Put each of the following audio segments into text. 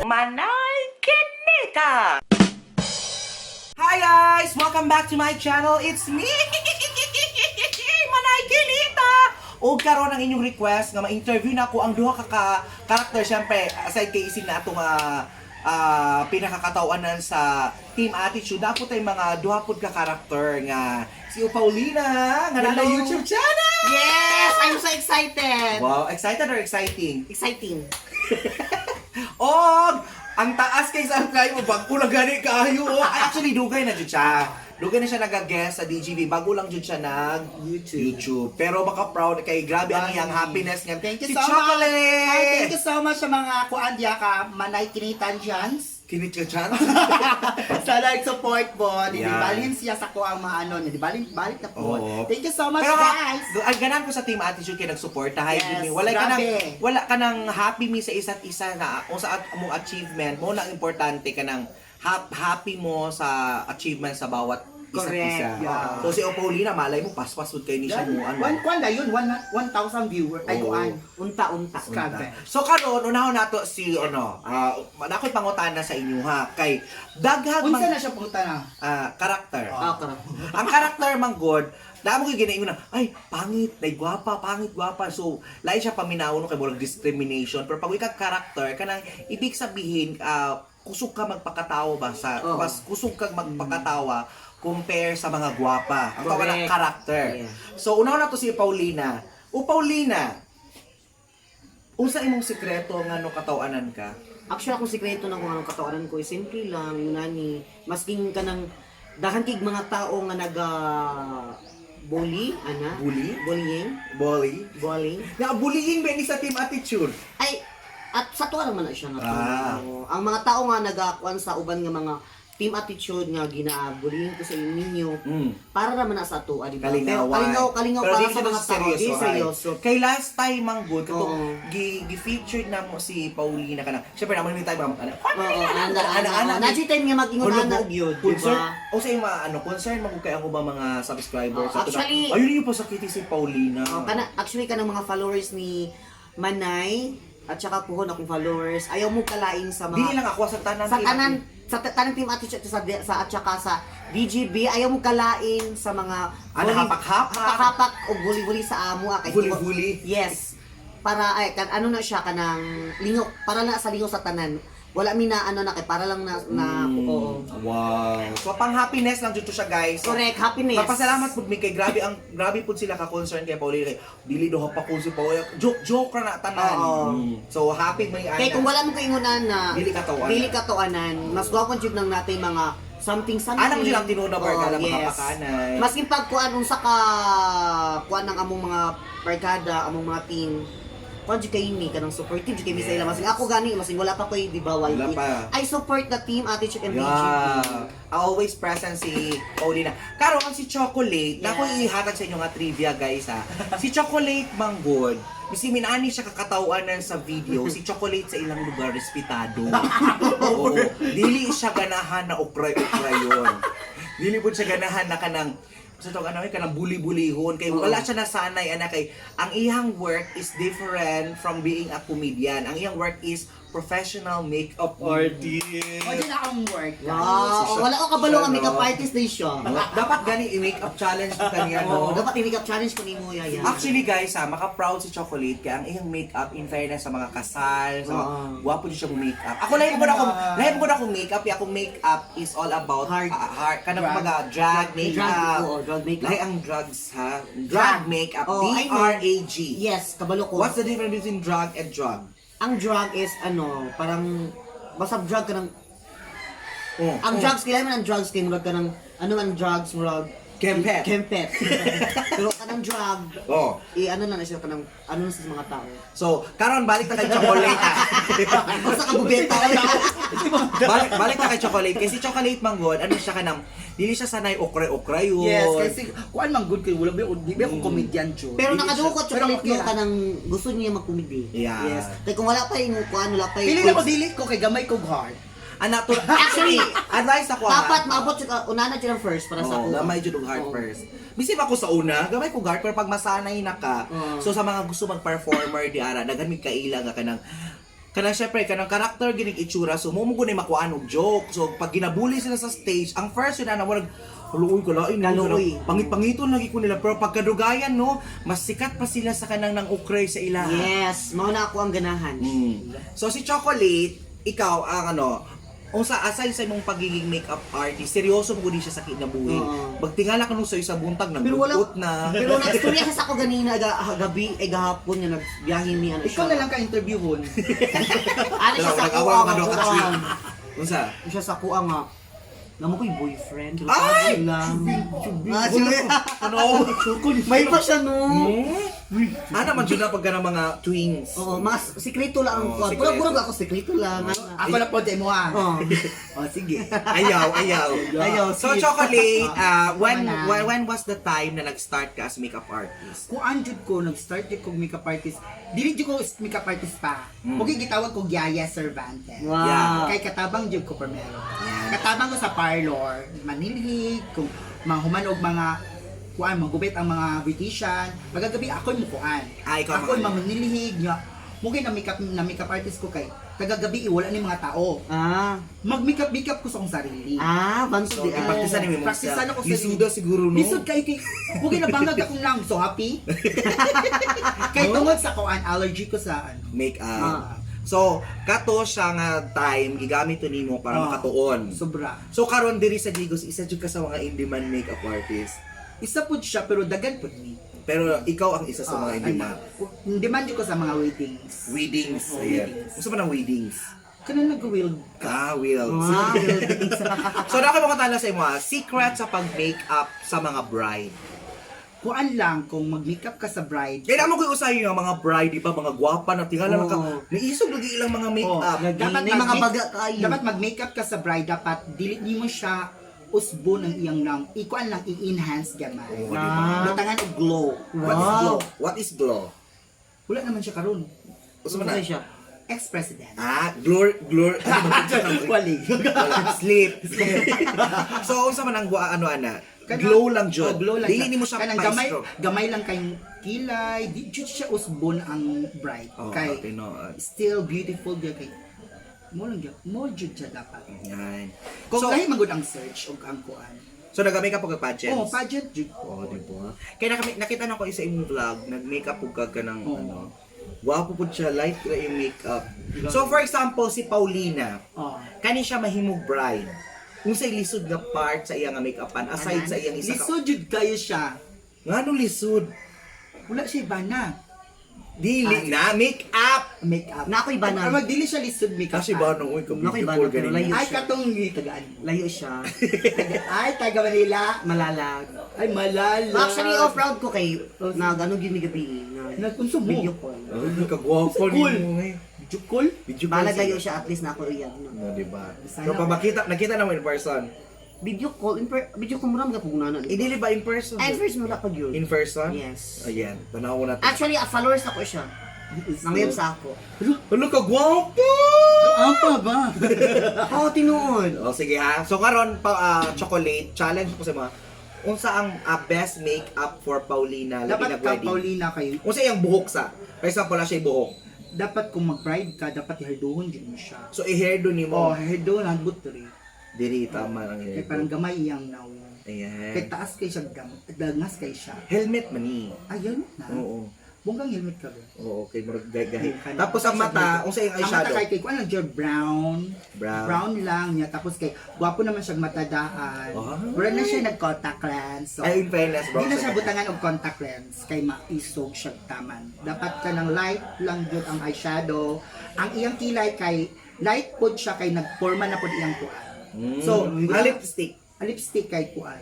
Manay Kinita! Hi guys! Welcome back to my channel. It's me, Manay Kinita! O karon ang inyong request nga ma-interview na ko ang duha ka karakter. Siyempre, aside kay ising na itong pinakakatawanan sa Team Attitude, dapat ay mga duha pod ka karakter nga si Paulina nga nasa YouTube channel! Yes! I'm so excited! Wow, excited or exciting? Exciting. Og ang taas kay subscribe mo bago lang gani kaayo. Actually dugay na jud siya. Dugay na siya nag-guest sa DGV bago lang jud siya nag YouTube. Pero baka proud kay grabe ang iyang happiness nga. Thank you Si so much! Chocolate! Hi, thank you so much sa mga kuandya ka, Manay Kinitan Jans. Kinit ka chance. Sa support po, di Yeah. balhin siya sa ko ang mga ano, di balik na po. Oo. Thank you so much, Pero guys! ang ganan ko sa Team Attitude kay nagsuporta hi Yes, me. grabe. Wala ka nang happy me sa isa't isa nga kung sa mong achievement mo na importante ka nang happy mo sa achievement sa bawat isa't Correct, isa. yeah. So si Paulina malay mo paspas kay ni siya mo ano. Kuan na yun, 1,000 viewers. Ay, Oo. kuan. Unta. Grabe. So karon unahon nato si nakoy pangutana sa inyo ha kay daghang Unsa na siya punta na? karakter. Okay. Ang karakter man god, damo ko ginaingon na, ay pangit, nay gwapa, pangit gwapa. So lain siya paminaw no kay murag discrimination pero pag ikaw karakter kanang ibig sabihin kusog ka magpakatawa ba sa Oo. mas kusog kag magpakatawa compare sa mga gwapa. Ang tawag ng Correct. karakter. Yeah. So unaw na to si Paulina. O Paulina, unsa imong sekreto nga no katawanan ka? Actually, akong sikreto na kung anong katawanan ko, simple lang, yun nani, masking ka ng dahan kig mga tao nga bully, bullying, Bullying? Nga bullying ba ni sa Team Attitude? ay, at sa tuwa naman na siya nga. Ah. Ang mga tao nga nagakuan sa uban nga mga Team Attitude nga ginabullying ko sa ninyo, para naman na sa tuwa, di ba? Pero kalingaw Pero para di sa siya mga tao, di seryoso. Kay last time mang good, kato Oo. gi-featured na mo si Paulina kana. Syempre naman may time ano. Oo, ana. Nadyo time nga mag-ingon ana gyud, di Concern, ba? o sa mga concern mo kay ako ba mga subscribers Oo, actually- ayun yung pasakiti si Paulina. Actually, kanang mga followers ni Manay, at saka puhon akong followers, ayaw mo kalain sa Dili mga lang ako sa tanan. sa tanang team attitude sa at saka sa DGB, ayaw mo kalain sa mga hapak-hapak o guli-guli sa amo kay Guli-guli. yes, para ay ano na siya kanang lingo, para na sa lingo sa tanan, wala mi na ano na kay para lang na oo. Wow. So pang happiness lang jud to siya, guys. Correct, happiness. Papasalamat pud mi kay grabe pud sila ka concern kay Paulina kay dili do pa ko si Paulina. Joke ra na tanan. Oo. So happy may Kay kung wala mo kaingunan na Dili katawanan. dili katawanan, mas gwapon jud nang natay mga something. Anam jud ang tinuod barkada Oo, mga yes. pakanay. Maskin pag kuan unsa ka kuan ng among mga barkada, among mga team. Kuan jud kay mi kanang supportive jud kay mi sa ila masing ako gani masing wala pa koy di ba Wala YT. pa. I support the team Attitude and Yeah. DGB. Always present si Paulina. Karon si Chocolate, Yes. nako ihatag sa inyo nga trivia, guys ha. Si Chocolate Manggod, misi minani siya kakatawanan sa video, si Chocolate sa ilang lugar respetado. Oo. Dili siya ganahan na ukray-ukrayon. Dili pud siya ganahan na kanang sa tawag ano kanang buli-bulihon kay wala siya nasanay ana kay ang iyang work is different from being a comedian. Ang iyang work is professional makeup artist. O, di na akong work. Wow, wala ko kabalo ang makeup artist na siya. Dapat gani i-makeup challenge ko kaniya, no? Dapat i-makeup challenge ko nimo yaya. Actually guys maka-proud si Chocolate kaya ang iyang makeup in fairness sa mga kasal, sa mga gwapo din siya makeup. Ako lahi ko na akong makeup, akong makeup is all about Hard. kanang mga drag makeup. Drug makeup. Lahi ang drugs ha. Drag makeup, Oh, I know. D-R-A-G. Yes, kabalo ko. What's the difference between drug and drug? Ang drug is parang basta drug ka ng ang Oh. drugs kailangan ang drugs kay murag ka ng ano ang drugs murag Kempet. pero kanang drug Oh. ano na siya kanang ano na sa mga tao. So, karon balik na kay Chocolate. Basta ka bubeta. balik na kay Chocolate. Kasi Chocolate Manggod, ano siya kanang dili siya sanay okray-okray yun. Yes, kasi kuan man good kay wala ba di ba ako comedian jud. Pero nakadukot Pero chocolate okay no lang. kanang gusto niya magkomedy. Yeah. Yes. Kaya kung wala pa yung kuan wala pa Pili na ko dili ko kay gamay kog heart. Anak to, actually, advice ako ha. Dapat maabot siya, una na siya ng first para sa Oo, ako. gamay jud og heart Oo. first. Bisip ako sa una, gamay ko heart pero pag masanay na ka. Oo. So sa mga gusto mag-performer di ara, daghan mi kaila nga kanang syempre kanang karakter gining itsura so mo guni makuan og joke. So pag ginabuli sila sa stage, ang first yun na wala Haluoy ko lain Haluoy. Pangit-pangiton lagi ko nila pero pagkadugayan no, mas sikat pa sila sa kanang nang ukray sa ila. Yes, mao na ako ang ganahan. So si Chocolate, ikaw ang unsa aside sa imong pagiging makeup artist, seryoso mo gudi siya sa kinabuhi. Oo. Magtingala ka no sa isa buntag nang Pero wala na. Pero nagstorya siya sa ako ganina gabi ay gahapon nga nagbiyahe mi ano Ikaw na lang ka-interviewon. Ano siya sa Nag-away kuang ka daw ka kuang. Unsa? Siya sa kuang nga. Namo ko'y boyfriend. Pero Ay! sabi lang. Ano? May pa siya no. Ano man dyan na pagka ng mga twins? Oo, mga sekreto lang ang Oo, kuwan. sekreto. Purag-purag ako sekreto lang. Ako na po mo ha. Oo. Oh, sige. Ayaw. Ayaw, So sis. Chocolate, when Wala. when was the time na nag-start ka as makeup artist? Kung anjud ko, nag-start din kong makeup artist. Dili jud ko makeup artist pa. Okay, gitawag ko Yaya Cervantes. Wow. Yeah. Kay katabang jud ko primero. Yan. Katabang ko sa parlor, manilhig, kung mahuman og mga kuan, magubit ang mga beautician. Pagagabi ako yung kuan. Ikaw Ako yung mga- manilhig niya. Mugay na makeup artist ko kay kagagabi wala ni mga tao. Mag-makeup ko sa akong sarili. Banso di. Ipaktisan ni mo Praktisan ako sa Lisuda siguro no. Lisod kay mugay na bangag akong lang so happy. Kay tungod sa kuan allergy ko sa ano. Makeup. So, kato siya nga time gigamit to nimo para makatuon. Sobra. So karon diri sa Digos isa jud ka sa mga in demand makeup artist. Isa pud siya pero dagan pud ni. Pero ikaw ang isa sa mga in demand. Demand ko sa mga weddings. Weddings. Oo, Ayan. weddings. Gusto mo ng weddings? Kanang nag-wild. Will. Wow. So, naka mo katala sa imo secret sa pag-makeup sa mga bride. Kuan lang kung mag-makeup ka sa bride. Kaya naman ko usahin yung mga bride, di ba, mga gwapa na tingala ka. Oo. Naisog lagi ilang mga makeup. Dapat May mga baga kayo. Dapat mag-makeup ka sa bride, dapat dili mo siya usbo ng iyang nang ikuan lang i-enhance gamay. Oo, di ba? Butangan og glow. What's glow? What is glow? Wala naman siya karon. Gusto mo na? siya. Ex-president. Glor. Wali. Sleep. So, unsa man ang ana? Glow lang jud. Glow lang. Dili nimo siya Kanang gamay, maestro. gamay lang kayong kilay. Di jud siya usbon ang bride. Oh, Kay tinood. still beautiful dia kay mo lang mo jud siya dapat. Yan. Kung So, lahi magud ang search og ang kuan. so nagamay ka pag pageants? Oh, pageant jud. Oo, di ba? Kaya nakita na ko isa imong vlog, nag-makeup pug ka ng Oo. ano. Wapo pud siya, light ra yung makeup. So for example, si Paulina, Oh. kani siya mahimog bride. Kung sa lisod nga part sa iyang makeupan aside sa iyang isa ka. Lisod jud kayo siya. Ngano lisod? Wala siya iba na. Dili na makeup. Makeup. Na ako iba na. Dili siya lisod makeup. Kasi ba nung uy Naku, iba beautiful na, pero ganun. layo. Ay katong tagaan. Layo siya. Ay taga Manila. Malalag. Ay malala. Actually, proud ko kay na gano'n yun ni gabi. Nagkunso mo. Video call. Ay, kagwapo Cool. ni mo eh. Jukol. Video call Balag layo sila. siya, at least na ako iyan. No? No, di ba? Sana So, pag nakita naman in person. Video call, video call mo naman kapag na. Dili ba in person? And first mo na pag yun. In person? Yes. Ayan, tanaw natin. Actually, followers ako siya. Nangayap sa ako. Ano ka gwapo? Apa ba? Oo, tinuod. O sige ha. So karon chocolate challenge ko sa mga unsa ang best makeup for Paulina labi na Dapat ka wedding. Paulina kayo. Unsa iyang buhok sa? For example, na siya buhok. Dapat kung mag-bride ka, dapat i-hairdohon jud mo siya. So i-hairdo Oh, nimo. hairdohon ang butri. Diri tama ang Kay hairdo. parang gamay iyang now. Kay Ayan. taas kay siya dagas kay siya. Helmet man ni. Ayun na. Oo. Bunggang helmet ka ba? Oo, okay, murag gahi. Kanina. Tapos ang mata, unsa iyang Ang mata eyeshadow? kay kuan lang jud brown. Brown. Brown lang niya tapos kay gwapo naman siya matadaan. Ah. Wala na siya nag-contact lens. So, Ay, in fairness, bro. hindi na siya butangan og contact lens kay maisog siya taman. Dapat ka ng light lang jud ang eyeshadow. Ang iyang kilay kay light pod siya kay nagporma na pod iyang kuan. So, lipstick. lipstick kay kuan.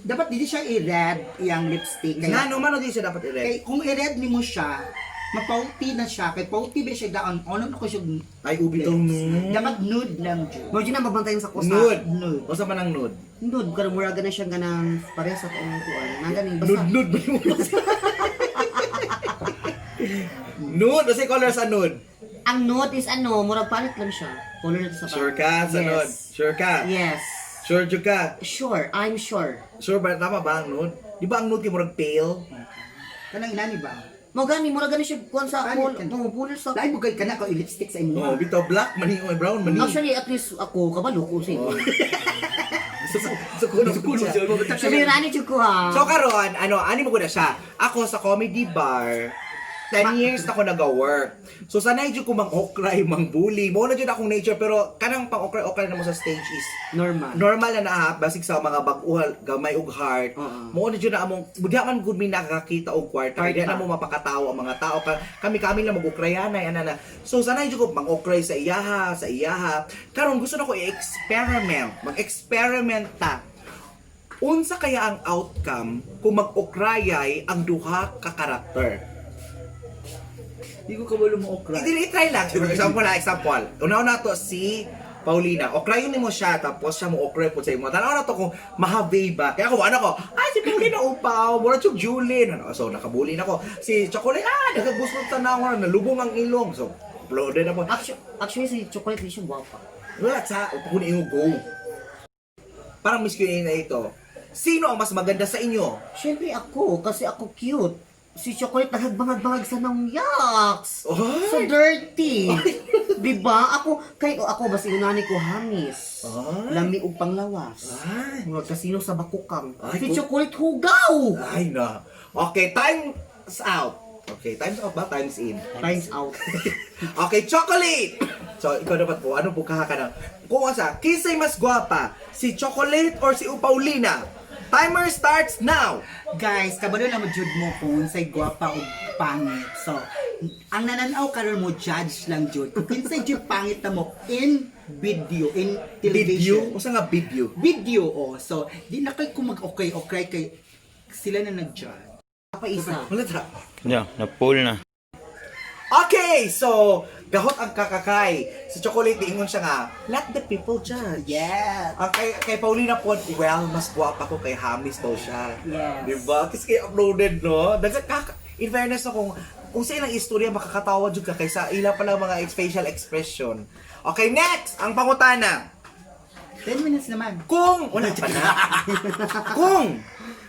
Dapat dili siya i-red iyang lipstick kay Nga, no man, di siya dapat i-red. kay kung i-red nimo siya, mapauti na siya kay pauti ba siya daon ono na ko siya Ay, ubi tong nude. dapat nude lang jud. Mo na mabantayan sa kusa. Nude. Nude. Unsa man ang nude? Nude, karang mura na siya ganang pareha sa kung kuan. Naganing basta. Nude ba yung Nude, kasi color sa nude. Ang nude is ano, murag palit lang siya. Color na to sa Sure ka? Sunod. Yes. Sure ka? Yes. Sure jud ka? Sure, I'm sure. Sure ba? Tama ba ang nude? Di ba ang nude kay murag pale? Kanang inani ba? Mo gani siya kuan sa Ano ako. yan? Puno sa Lain mo kay kana ka lipstick sa imo. Oh, bitaw black mani o brown mani. Actually, at least ako, kabalo ko siya. Sukuno Sabi jud ko ha. So karon, ani mo ko na siya. Ako sa comedy bar, 10 years na ako nag-work. So sanay jud ko mang-okray, mang-bully. Mo na jud akong nature pero kanang pang-okray-okray na mo sa stage is Normal. normal na naa basig sa mga bag-uhal, gamay ug heart. Oo. Mo na jud na among budya man gud mi nakakita og kwarta. Kaya na mo mapakatawo ang mga tao. Kami lang mag-ukrayanay ana. So sanay jud ko mang-okray sa iyaha. Karon gusto na ko i-experiment. Mag-experiment ta. Unsa kaya ang outcome kung mag-okrayay ang duha ka karakter? Di ko kabalo mo okra. I-try lang. For example. Una-una to si Paulina. Okrayon ni mo siya, tapos siya mo okray po sa imo. Tanaw na to kung mahabay ba. Kaya ako, si Paulina upaw, mura chug Julin. So, nakabuli na ko. Si Chocolate, nagagusot tanaw na, nalubong ang ilong. So, uploaded na po. Actually, si Chocolate siya guwapa. Wala sa, kung go. Parang miskin na ito. Sino ang mas maganda sa inyo? Siyempre ako, kasi ako cute. Si Chocolate naghagbanghag sa nang yaks. Ay! So dirty. Diba? Ako basi unani ko hangis. Ay! Lami ug panglawas. Ay! Mga kasino sa bakukang. Ay, Si kung- Chocolate hugaw. Ay na. Okay, time's out. Okay, time's out ba? Time's in. Times out. Okay, Chocolate! So, ikaw dapat po, ano po ka ng... Kung asa, kinsay mas gwapa? Si Chocolate or si Paulina? Timer starts now! Guys, kabalo na mo jud mo kung say gwapa o pangit. So, ang nananaw karon mo judge lang jud. Kung kinsay jud pangit na mo in video, in Video? television. Usa nga video? Video oh. So, di na kay kung mag-okay kay sila na nag-judge. Pa isa. Wala ta. Yeah, na-pull na. Okay, so, gahot ang kakakay. Si Chocolate, diingon siya nga, let the people judge. Yes. Ang kay Paulina po, well, mas gwapa ko kay Hamis daw siya. Yes. Diba? Kasi kay uploaded, no? In fairness, no, kung sa ilang istorya, makakatawa dyan ka kaysa ila pala mga facial expression. Okay, next! Ang pangutana. 10 minutes naman. Kung, wala pa na. Kung,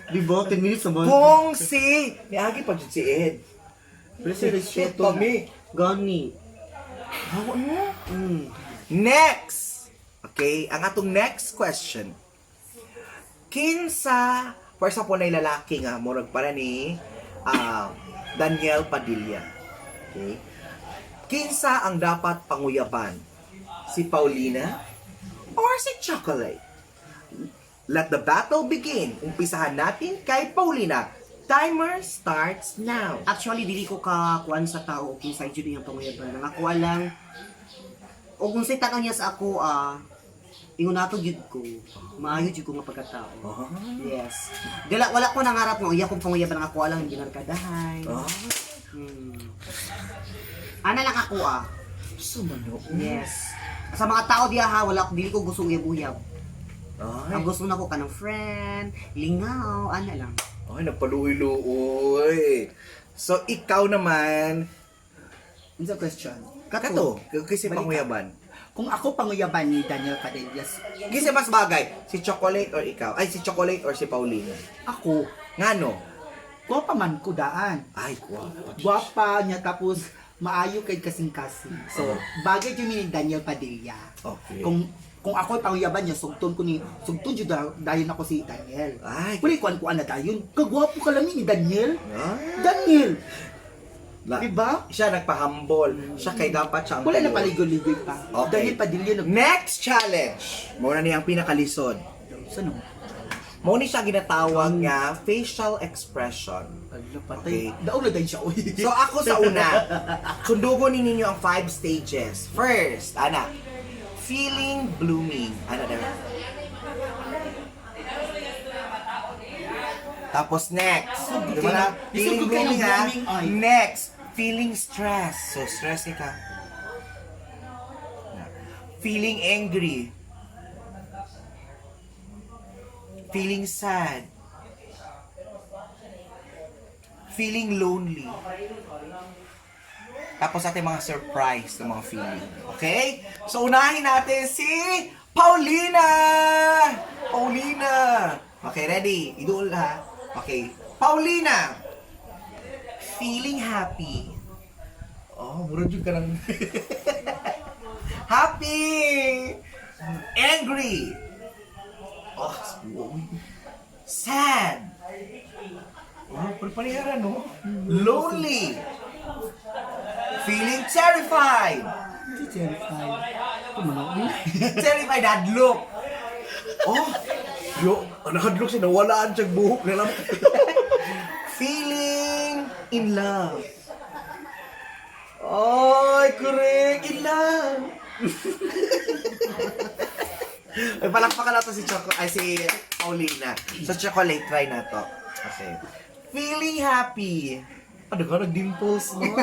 Diba? 10 minutes naman. kung si, niagi pa dyan si Ed. Pero si respeto. Kami. Gani. Hawa mo. Next! Okay, ang atong next question. Kinsa, for example, na lalaki nga, murag para ni Daniel Padilla. Okay? Kinsa ang dapat panguyaban? Si Paulina or si Chocolate? Let the battle begin. Umpisahan natin kay Paulina. Timer starts now. Actually, dili ko kakuan sa tao kung sa jud yung panguyaban. Nakakuha lang. O kung sa tanong niya sa ako, ingon nato gyud ko. Maayo gyud ko nga pagkatao. Yes. Wala ko nangarap mo, iya kong panguyaban nga ako lang ginarkadahay. Ana lang ako Sumano. Yes. Sa mga tao diya wala dili ko gusto uyab-uyab. Ay. Ang gusto na ko kanang friend, lingaw, ana lang. Ay, nagpaluoy-luoy. So, ikaw naman, Unsa question? kato, kasi Balikan. panguyaban. Kung ako panguyaban ni Daniel Padillas, Kasi mas bagay, si Chocolate or ikaw? Ay, si Chocolate or si Paulina? ako, Ngano? gwapa man ko daan. Ay, guwapa. Gwapa niya tapos maayo kay kasing-kasing. So, bagay yun ni Daniel Padilla. Okay. Kung ako panguyaban niya, sugton jud dayon ako si Daniel. Ay. Kuli kuan ko ana dayon. Kagwapo ka lang ni Daniel. Ay. Daniel. La, Diba? Siya nagpahambol. Siya kay dapat siya ang Wala na tuloy. paligoy-ligoy pa. Okay. Daniel Padilla Next challenge. Muna niya ang pinakalisod. Sano? Muna siya ginatawag nga facial expression. Ala Okay. patay. Daog na dayon siya oy. So ako sa una, sundugon ninyo ang 5 stages. First, feeling blooming. Tapos next, di ba na? Feeling Isugod kayo ng blooming ha. blooming, ay. Next, feeling stress. So stress ka. Feeling angry. Feeling sad. Feeling lonely. Tapos ating mga surprise ng mga feeling. Okay? So, unahin natin si Paulina! Paulina! Okay, ready? Idol ha? Okay. Paulina! Feeling happy. Oh, murad yun ka lang. Happy! Angry! Oh, sad! Oh, paliparan, no? Lonely! Feeling terrified! Terrified, hadlok! Oh, nakadlok siya, nawalaan siyang buhok na lang. Feeling in love. Ay, correct! In love! Ay, palakpakan natin si Paulina. Sa chocolate, try na to. Okay. Feeling happy. Ano ka, nag-dimples, no?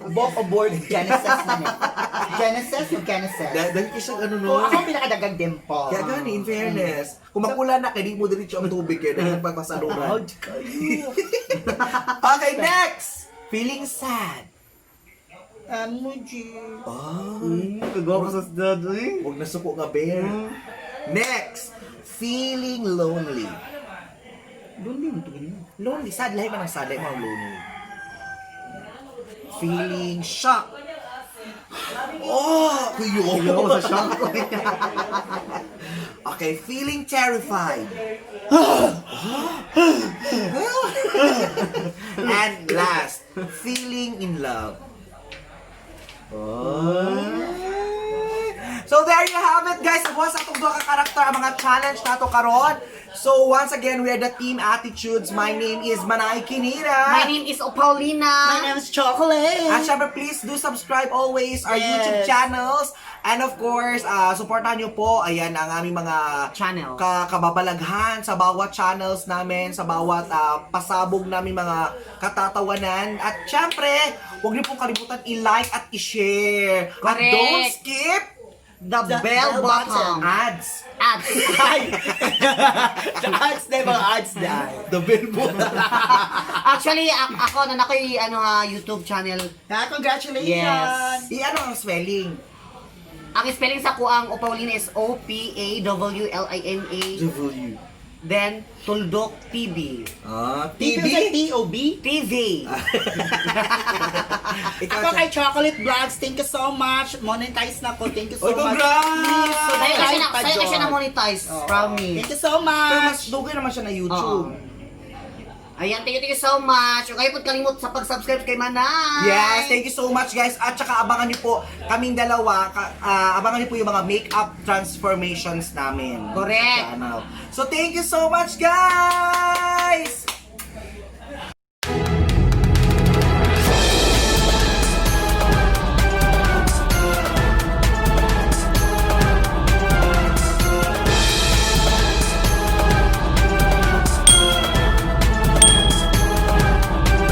Both aboard Genesis na eh. Genesis o Genesis? Dahil kasi ano, no? Oh, ako ang pinakadagang dimple. Kaya gani, in fairness. Kung makula na, kaya di mo diretso ang tubig kaya dahil pagpasaluran. Okay, next! Feeling sad. Emoji. Kagawa ko sa dad eh. Huwag na suko nga, bear. Next! Feeling lonely. Lonely mo ito ganyan. Lonely, sad. Lahat man ang sad. Lahat man ang lonely. Feeling shock. Oh! Kuyo Sa shock ko. Okay, feeling terrified. And last, feeling in love. So there you have it, guys. Buwas atong duha ka karakter ang mga challenge nato karon. So once again, we are the Team Attitudes. My name is Manay Kinira. My name is Paulina. My name is Chocolate. At syempre, please do subscribe always our Yes. YouTube channels. And of course, supportan nyo po, ayan, ang aming mga Channel. kababalaghan sa bawat channels namin, sa bawat pasabog namin mga katatawanan. At syempre, huwag niyo pong kalimutan i-like at i-share. At Correct. don't skip The bell button. ads. Ads. The ads na mga ads na. The bell button. Actually, ako na ako'y YouTube channel. Congratulations. Yes. I-ano ang spelling? Ang spelling sa kuang Paulina is Opawlina. W. Then, Tuldok TV. Tito sa T.O.B. TV. Ako kay Chocolate Vlogs, thank you so much. Monetize na ko, thank you so Oy, much. congrats! Please, Sa'yo subscribe pa kasi siya dyan. na-monetize. Promise. Thank you so Pero mas much. dugay naman siya na YouTube. Ayan, thank you so much. Huwag kayo po kalimut sa pag-subscribe kay Manay. Yes, thank you so much guys. At saka abangan niyo po kaming dalawa, abangan niyo po yung mga makeup transformations namin. Correct. Sa channel. So thank you so much guys!